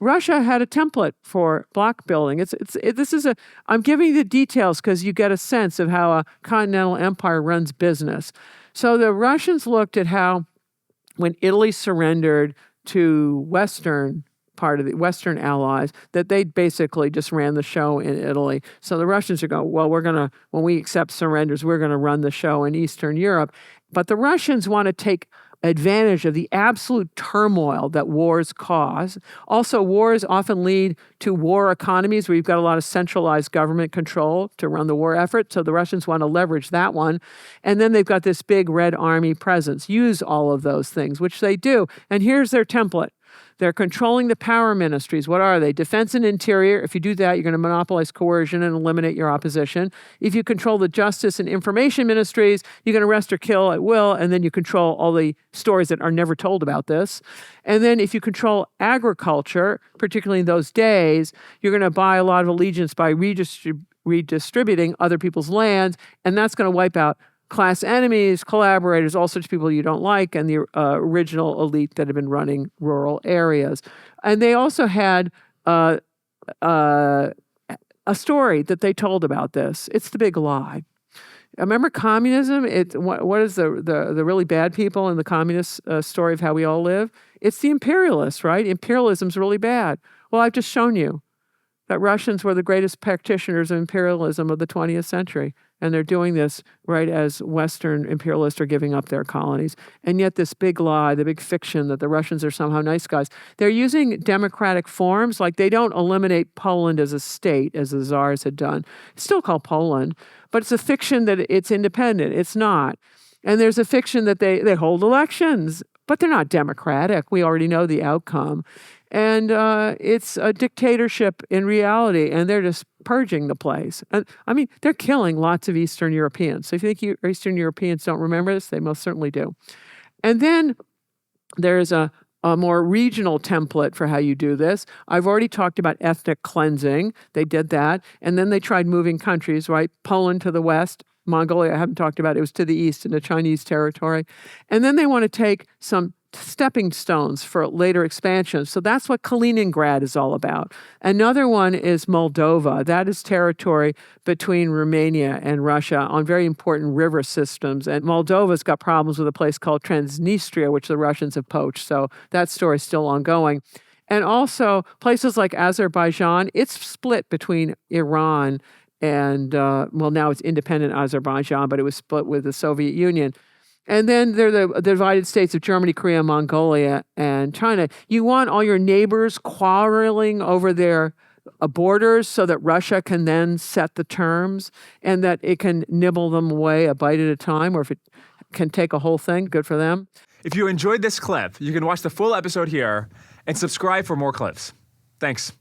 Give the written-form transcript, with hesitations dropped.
Russia had a template for block building. I'm giving you the details because you get a sense of how a continental empire runs business. So the Russians looked at how, when Italy surrendered to Western Western allies, that they basically just ran the show in Italy. So the Russians are going, well, when we accept surrenders, we're going to run the show in Eastern Europe. But the Russians want to take advantage of the absolute turmoil that wars cause. Also, wars often lead to war economies where you've got a lot of centralized government control to run the war effort. So the Russians want to leverage that one. And then they've got this big Red Army presence. Use all of those things, which they do. And here's their template. They're controlling the power ministries. What are they? Defense and interior. If you do that, you're going to monopolize coercion and eliminate your opposition. If you control the justice and information ministries, you can arrest or kill at will, and then you control all the stories that are never told about this. And then if you control agriculture, particularly in those days, you're going to buy a lot of allegiance by redistributing other people's lands, and that's going to wipe out class enemies, collaborators, all sorts of people you don't like, and the original elite that have been running rural areas. And they also had a story that they told about this. It's the big lie. Remember communism? What is the really bad people in the communist story of how we all live? It's the imperialists, right? Imperialism's really bad. Well, I've just shown you that Russians were the greatest practitioners of imperialism of the 20th century. And they're doing this right as Western imperialists are giving up their colonies. And yet this big lie, the big fiction that the Russians are somehow nice guys, they're using democratic forms. Like they don't eliminate Poland as a state, as the czars had done. It's still called Poland, but it's a fiction that it's independent. It's not. And there's a fiction that they hold elections, but they're not democratic. We already know the outcome. And it's a dictatorship in reality, and they're just purging the place. And I mean, they're killing lots of Eastern Europeans. So if you think Eastern Europeans don't remember this, they most certainly do. And then there's a more regional template for how you do this. I've already talked about ethnic cleansing. They did that. And then they tried moving countries, right? Poland to the west, Mongolia, I haven't talked about. It was to the east into Chinese territory. And then they want to take some stepping stones for later expansion. So that's what Kaliningrad is all about. Another one is Moldova. That is territory between Romania and Russia on very important river systems. And Moldova's got problems with a place called Transnistria, which the Russians have poached. So that story's still ongoing. And also places like Azerbaijan, it's split between Iran and, now it's independent Azerbaijan, but it was split with the Soviet Union. And then there are the divided states of Germany, Korea, Mongolia, and China. You want all your neighbors quarreling over their borders so that Russia can then set the terms and that it can nibble them away a bite at a time, or if it can take a whole thing, good for them. If you enjoyed this clip, you can watch the full episode here and subscribe for more clips. Thanks.